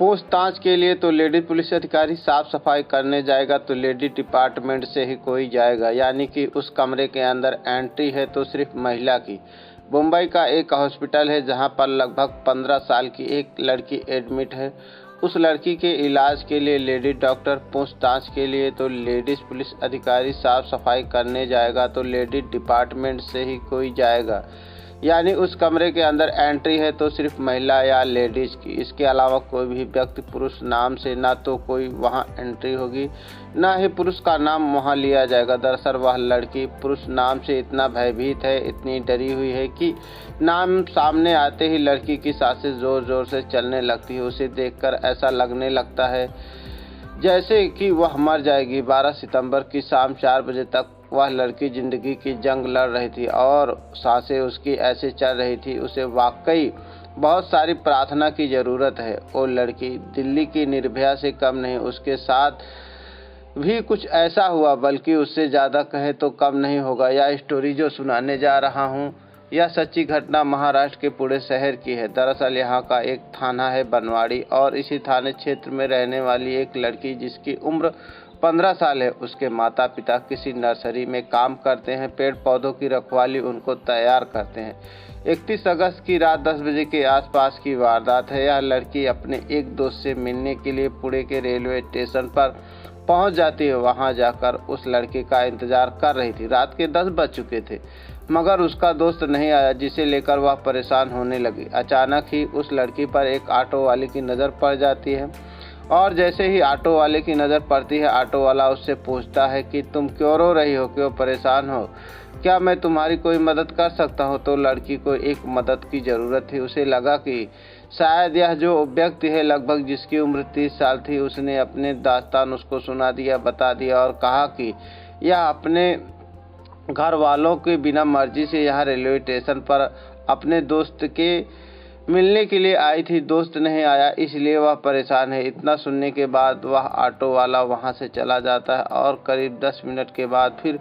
पूछताछ के लिए तो लेडी पुलिस अधिकारी साफ सफाई करने जाएगा तो लेडी डिपार्टमेंट से ही कोई जाएगा, यानी कि उस कमरे के अंदर एंट्री है तो सिर्फ महिला की। मुंबई का एक हॉस्पिटल है जहां पर लगभग 15 साल की एक लड़की एडमिट है। उस लड़की के इलाज के लिए लेडी डॉक्टर, पूछताछ के लिए तो लेडीज पुलिस अधिकारी, साफ सफाई करने जाएगा तो लेडी डिपार्टमेंट से ही कोई जाएगा, यानी उस कमरे के अंदर एंट्री है तो सिर्फ महिला या लेडीज की। इसके अलावा कोई भी व्यक्ति पुरुष नाम से ना तो कोई वहां एंट्री होगी, ना ही पुरुष का नाम वहां लिया जाएगा। दरअसल वह लड़की पुरुष नाम से इतना भयभीत है, इतनी डरी हुई है कि नाम सामने आते ही लड़की की सांसें जोर जोर से चलने लगती है। उसे देखकर ऐसा लगने लगता है जैसे कि वह मर जाएगी। 12 सितंबर की शाम 4 बजे तक वह लड़की जिंदगी की जंग लड़ रही थी और सांसें उसकी ऐसे चल रही थी, उसे वाकई बहुत सारी प्रार्थना की ज़रूरत है। वो लड़की दिल्ली की निर्भया से कम नहीं, उसके साथ भी कुछ ऐसा हुआ, बल्कि उससे ज़्यादा कहे तो कम नहीं होगा। यह स्टोरी जो सुनाने जा रहा हूँ, यह सच्ची घटना महाराष्ट्र के पुणे शहर की है। दरअसल यहाँ का एक थाना है बनवाड़ी और इसी थाने क्षेत्र में रहने वाली एक लड़की जिसकी उम्र 15 साल है। उसके माता पिता किसी नर्सरी में काम करते हैं, पेड़ पौधों की रखवाली उनको तैयार करते हैं। 31 अगस्त की रात 10 बजे के आसपास की वारदात है। यह लड़की अपने एक दोस्त से मिलने के लिए पुणे के रेलवे स्टेशन पर पहुंच जाती है। वहां जाकर उस लड़के का इंतजार कर रही थी। रात के 10 बज चुके थे मगर उसका दोस्त नहीं आया, जिसे लेकर वह परेशान होने लगी। अचानक ही उस लड़की पर एक ऑटो वाले की नज़र पड़ जाती है और जैसे ही ऑटो वाले की नज़र पड़ती है, ऑटो वाला उससे पूछता है कि तुम क्यों रो रही हो, क्यों परेशान हो, क्या मैं तुम्हारी कोई मदद कर सकता हूँ। तो लड़की को एक मदद की ज़रूरत थी। उसे लगा कि शायद यह जो व्यक्ति है लगभग जिसकी उम्र 30 साल थी, उसने अपने दास्तान उसको सुना दिया, बता दिया और कहा कि यह अपने घर वालों के बिना मर्जी से यहाँ रेलवे स्टेशन पर अपने दोस्त के मिलने के लिए आई थी। दोस्त नहीं आया इसलिए वह परेशान है। इतना सुनने के बाद वह ऑटो वाला वहां से चला जाता है और करीब 10 मिनट के बाद फिर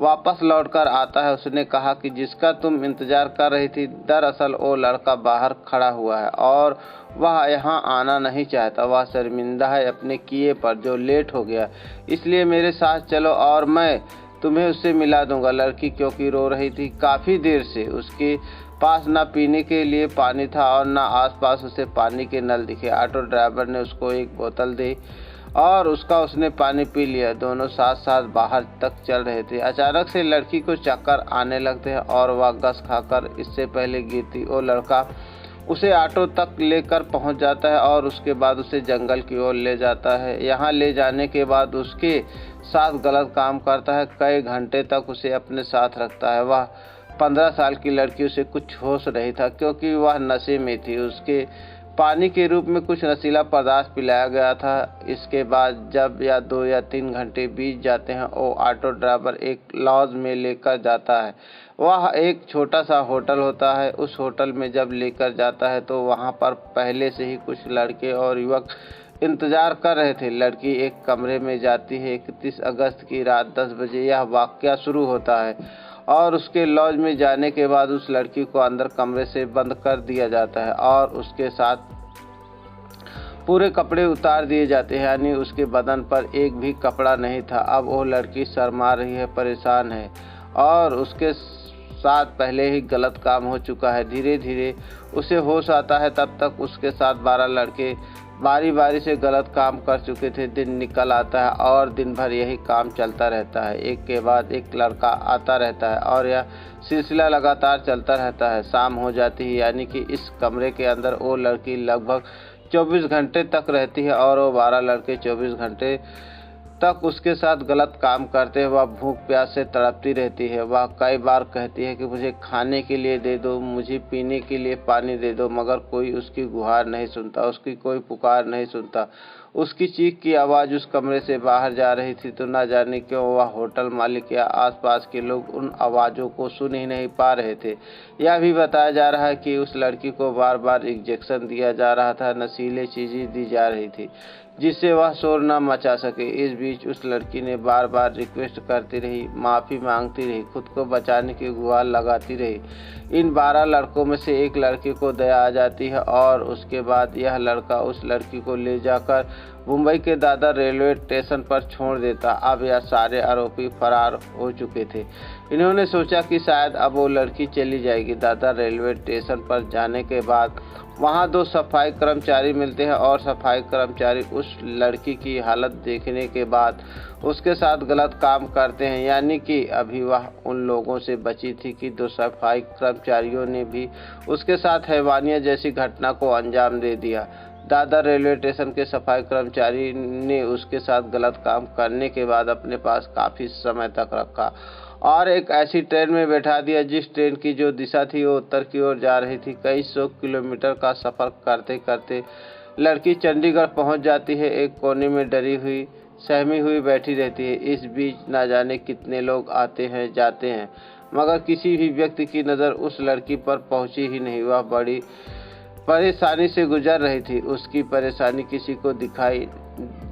वापस लौटकर आता है। उसने कहा कि जिसका तुम इंतजार कर रही थी, दरअसल वो लड़का बाहर खड़ा हुआ है और वह यहाँ आना नहीं चाहता। वह शर्मिंदा है अपने किए पर जो लेट हो गया, इसलिए मेरे साथ चलो और मैं तुम्हें उससे मिला दूंगा। लड़की क्योंकि रो रही थी काफ़ी देर से, उसके पास ना पीने के लिए पानी था और ना आसपास उसे पानी के नल दिखे। ऑटो ड्राइवर ने उसको एक बोतल दी और उसने पानी पी लिया। दोनों साथ साथ बाहर तक चल रहे थे। अचानक से लड़की को चक्कर आने लगते हैं और वह गस खाकर इससे पहले गिरती। वो लड़का उसे ऑटो तक लेकर पहुंच जाता है और उसके बाद उसे जंगल की ओर ले जाता है। यहाँ ले जाने के बाद उसके साथ गलत काम करता है। कई घंटे तक उसे अपने साथ रखता है। वह 15 साल की लड़की, उसे कुछ होश नहीं था क्योंकि वह नशे में थी। उसके पानी के रूप में कुछ नशीला पदार्थ पिलाया गया था। इसके बाद जब या 2 या 3 घंटे बीत जाते हैं, वो ऑटो ड्राइवर एक लॉज में लेकर जाता है। वह एक छोटा सा होटल होता है। उस होटल में जब लेकर जाता है तो वहाँ पर पहले से ही कुछ लड़के और युवक इंतजार कर रहे थे। लड़की एक कमरे में जाती है। 31 अगस्त की रात 10 बजे यह वाकया शुरू होता है और उसके लॉज में जाने के बाद उस लड़की को अंदर कमरे से बंद कर दिया जाता है और उसके साथ पूरे कपड़े उतार दिए जाते हैं, यानी उसके बदन पर एक भी कपड़ा नहीं था। अब वो लड़की शर्मा रही है, परेशान है और उसके साथ पहले ही गलत काम हो चुका है। धीरे धीरे उसे होश आता है। तब तक उसके साथ 12 लड़के बारी बारी से गलत काम कर चुके थे। दिन निकल आता है और दिन भर यही काम चलता रहता है। एक के बाद एक लड़का आता रहता है और यह सिलसिला लगातार चलता रहता है। शाम हो जाती है, यानी कि इस कमरे के अंदर वो लड़की लगभग 24 घंटे तक रहती है और वो 12 लड़के 24 घंटे तक उसके साथ गलत काम करते हैं। वह भूख प्यास से तड़पती रहती है। वह कई बार कहती है कि मुझे खाने के लिए दे दो, मुझे पीने के लिए पानी दे दो, मगर कोई उसकी गुहार नहीं सुनता, उसकी कोई पुकार नहीं सुनता। उसकी चीख की आवाज़ उस कमरे से बाहर जा रही थी, तो न जाने क्यों वह होटल मालिक या आसपास के लोग उन आवाज़ों को सुन ही नहीं पा रहे थे। यह भी बताया जा रहा है कि उस लड़की को बार बार इंजेक्शन दिया जा रहा था, नशीली चीज़ें दी जा रही थी जिससे वह शोर न मचा सके। इस बीच उस लड़की ने बार बार रिक्वेस्ट करती रही, माफ़ी मांगती रही, खुद को बचाने की गुहार लगाती रही। इन 12 लड़कों में से एक लड़के को दया आ जाती है और उसके बाद यह लड़का उस लड़की को ले जाकर मुंबई के दादर रेलवे स्टेशन पर छोड़ देता। अब यह सारे आरोपी फरार हो चुके थे। इन्होंने सोचा कि शायद अब वो लड़की चली जाएगी। दादर रेलवे स्टेशन पर जाने के बाद वहां 2 सफाई कर्मचारी मिलते हैं और सफाई कर्मचारी उस लड़की की हालत देखने के बाद उसके साथ गलत काम करते हैं, यानी कि अभी वह उन लोगों से बची थी कि 2 सफाई कर्मचारियों ने भी उसके साथ हैवानियत जैसी घटना को अंजाम दे दिया। दादर रेलवे स्टेशन के सफाई कर्मचारी ने उसके साथ गलत काम करने के बाद अपने पास काफ़ी समय तक रखा और एक ऐसी ट्रेन में बैठा दिया जिस ट्रेन की जो दिशा थी वो उत्तर की ओर जा रही थी। कई 100 किलोमीटर का सफ़र करते करते लड़की चंडीगढ़ पहुंच जाती है। एक कोने में डरी हुई सहमी हुई बैठी रहती है। इस बीच न जाने कितने लोग आते हैं जाते हैं, मगर किसी भी व्यक्ति की नज़र उस लड़की पर पहुंची ही नहीं। वह बड़ी परेशानी से गुजर रही थी। उसकी परेशानी किसी को दिखाई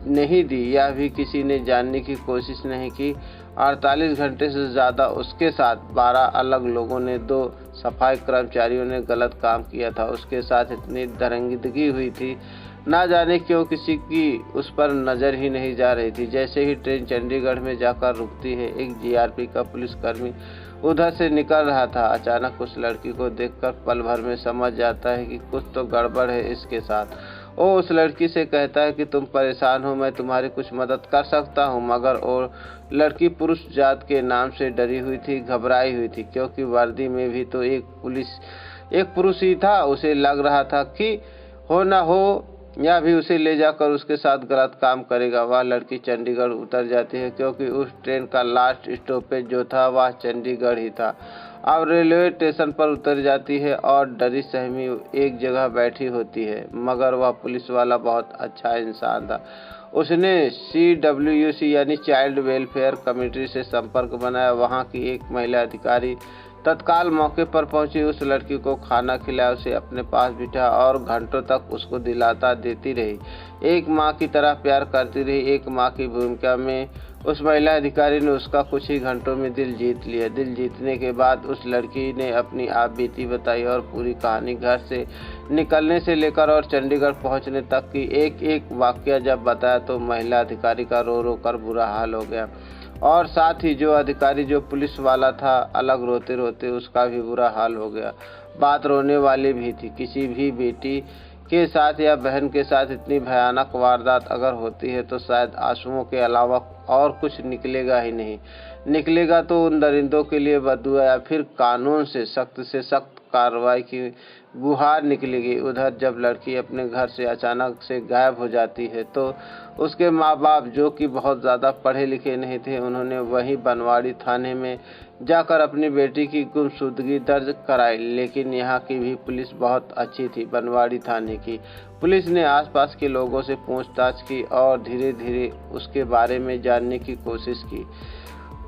नहीं दी, यह भी किसी ने जानने की कोशिश नहीं की। 48 घंटे से ज़्यादा उसके साथ 12 अलग लोगों ने 2 सफाई कर्मचारियों ने गलत काम किया था। उसके साथ इतनी दरंगिदगी हुई थी, ना जाने क्यों किसी की उस पर नज़र ही नहीं जा रही थी। जैसे ही ट्रेन चंडीगढ़ में जाकर रुकती है, एक जीआरपी का पुलिसकर्मी उधर से निकल रहा था। अचानक उस लड़की को देखकर पल भर में समझ जाता है कि कुछ तो गड़बड़ है इसके साथ। वो उस लड़की से कहता है कि तुम परेशान हो, मैं तुम्हारी कुछ मदद कर सकता हूँ। मगर वो लड़की पुरुष जात के नाम से डरी हुई थी, घबराई हुई थी, क्योंकि वर्दी में भी तो एक पुरुष ही था। उसे लग रहा था कि हो न हो या भी उसे ले जाकर उसके साथ गलत काम करेगा। वह लड़की चंडीगढ़ उतर जाती है, क्योंकि उस ट्रेन का लास्ट स्टॉपेज जो था वह चंडीगढ़ ही था। अब रेलवे स्टेशन पर उतर जाती है और डरी सहमी एक जगह बैठी होती है। मगर वह पुलिस वाला बहुत अच्छा इंसान था। उसने CWC यानी चाइल्ड वेलफेयर कमेटी से संपर्क बनाया। वहाँ की एक महिला अधिकारी तत्काल मौके पर पहुंची, उस लड़की को खाना खिलाया, उसे अपने पास बिठा और घंटों तक उसको दिलाता देती रही। एक माँ की तरह प्यार करती रही। एक माँ की भूमिका में उस महिला अधिकारी ने उसका कुछ ही घंटों में दिल जीत लिया। दिल जीतने के बाद उस लड़की ने अपनी आप बीती बताई और पूरी कहानी घर से निकलने से लेकर और चंडीगढ़ पहुंचने तक की एक एक वाकया जब बताया तो महिला अधिकारी का रो रो कर बुरा हाल हो गया। और साथ ही जो अधिकारी जो पुलिस वाला था, अलग रोते रोते उसका भी बुरा हाल हो गया। बात रोने वाली भी थी। किसी भी बेटी के साथ या बहन के साथ इतनी भयानक वारदात अगर होती है तो शायद आंसुओं के अलावा और कुछ निकलेगा ही नहीं। निकलेगा तो उन दरिंदों के लिए बद्दुआ या फिर कानून से सख्त कार्रवाई की गुहार निकलेगी। उधर जब लड़की अपने घर से अचानक से गायब हो जाती है तो उसके माँ बाप, जो कि बहुत ज़्यादा पढ़े लिखे नहीं थे, उन्होंने वहीं बनवाड़ी थाने में जाकर अपनी बेटी की गुमशुदगी दर्ज कराई। लेकिन यहाँ की भी पुलिस बहुत अच्छी थी। बनवाड़ी थाने की पुलिस ने आसपास के लोगों से पूछताछ की और धीरे धीरे उसके बारे में जानने की कोशिश की।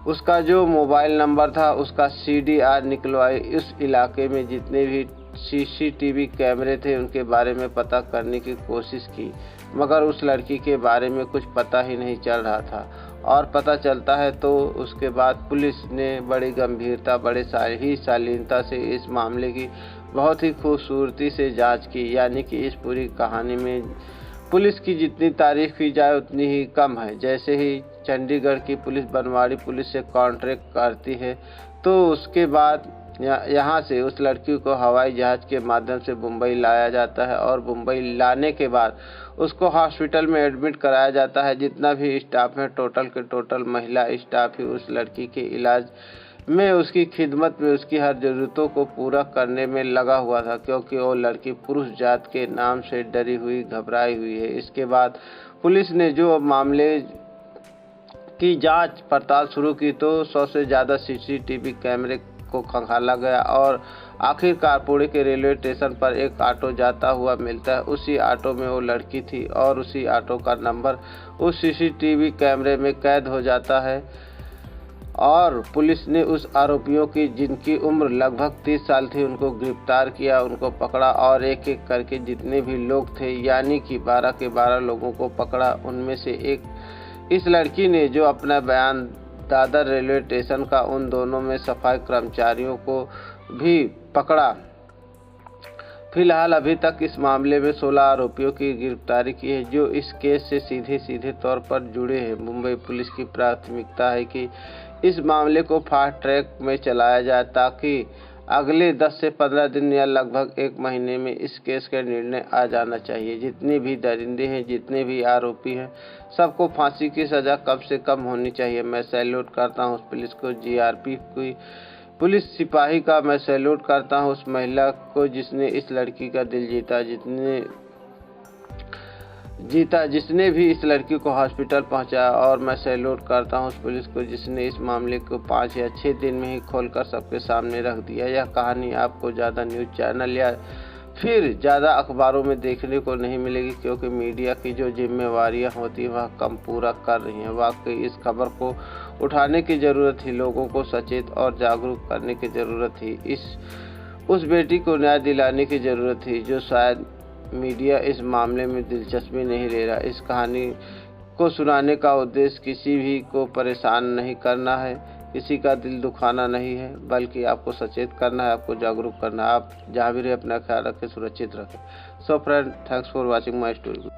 उसका जो मोबाइल नंबर था उसका CDR निकलवाई। इस इलाके में जितने भी CCTV कैमरे थे उनके बारे में पता करने की कोशिश की, मगर उस लड़की के बारे में कुछ पता ही नहीं चल रहा था। और पता चलता है तो उसके बाद पुलिस ने बड़ी गंभीरता, बड़े ही शालीनता से इस मामले की बहुत ही खूबसूरती से जांच की। यानी कि इस पूरी कहानी में पुलिस की जितनी तारीफ की जाए उतनी ही कम है। जैसे ही चंडीगढ़ की पुलिस बनवाड़ी पुलिस से कॉन्ट्रैक्ट करती है तो उसके बाद यहाँ से उस लड़की को हवाई जहाज़ के माध्यम से मुंबई लाया जाता है और मुंबई लाने के बाद उसको हॉस्पिटल में एडमिट कराया जाता है। जितना भी स्टाफ है, टोटल के टोटल महिला स्टाफ ही उस लड़की के इलाज में, उसकी खिदमत में, उसकी हर ज़रूरतों को पूरा करने में लगा हुआ था, क्योंकि वो लड़की पुरुष जात के नाम से डरी हुई, घबराई हुई है। इसके बाद पुलिस ने जो मामले की जांच पड़ताल शुरू की तो 100 से ज़्यादा CCTV कैमरे को खंगाला गया और आखिरकार पुणे के रेलवे स्टेशन पर एक ऑटो जाता हुआ मिलता है। उसी ऑटो में वो लड़की थी और उसी ऑटो का नंबर उस सीसीटीवी कैमरे में कैद हो जाता है और पुलिस ने उस आरोपियों की, जिनकी उम्र लगभग 30 साल थी, उनको गिरफ्तार किया, उनको पकड़ा और एक एक करके जितने भी लोग थे यानी कि 12 के 12 लोगों को पकड़ा। उनमें से एक इस लड़की ने जो अपना बयान दादर रेलवे स्टेशन का उन दोनों में सफाई कर्मचारियों को भी पकड़ा। फिलहाल अभी तक इस मामले में 16 आरोपियों की गिरफ्तारी की है जो इस केस से सीधे तौर पर जुड़े हैं। मुंबई पुलिस की प्राथमिकता है कि इस मामले को फास्ट ट्रैक में चलाया जाए ताकि अगले 10 से 15 दिन या लगभग 1 महीने में इस केस का निर्णय आ जाना चाहिए। जितने भी दरिंदे हैं, जितने भी आरोपी हैं, सबको फांसी की सज़ा कम से कम होनी चाहिए। मैं सैल्यूट करता हूँ उस पुलिस को, जीआरपी की पुलिस सिपाही का मैं सैल्यूट करता हूँ उस महिला को जिसने इस लड़की का दिल जीता, जिसने भी इस लड़की को हॉस्पिटल पहुंचाया। और मैं सैल्यूट करता हूं उस पुलिस को जिसने इस मामले को 5 या 6 दिन में ही खोलकर सबके सामने रख दिया। यह कहानी आपको ज़्यादा न्यूज़ चैनल या फिर ज़्यादा अखबारों में देखने को नहीं मिलेगी क्योंकि मीडिया की जो जिम्मेवारियां होती हैं वह कम पूरा कर रही हैं। वाकई इस खबर को उठाने की ज़रूरत थी, लोगों को सचेत और जागरूक करने की ज़रूरत थी, उस बेटी को न्याय दिलाने की ज़रूरत थी जो शायद मीडिया इस मामले में दिलचस्पी नहीं ले रहा। इस कहानी को सुनाने का उद्देश्य किसी भी को परेशान नहीं करना है, किसी का दिल दुखाना नहीं है, बल्कि आपको सचेत करना है, आपको जागरूक करना है। आप जहाँ भी रहे अपना ख्याल रखें, सुरक्षित रखें। So friend, thanks for watching my story.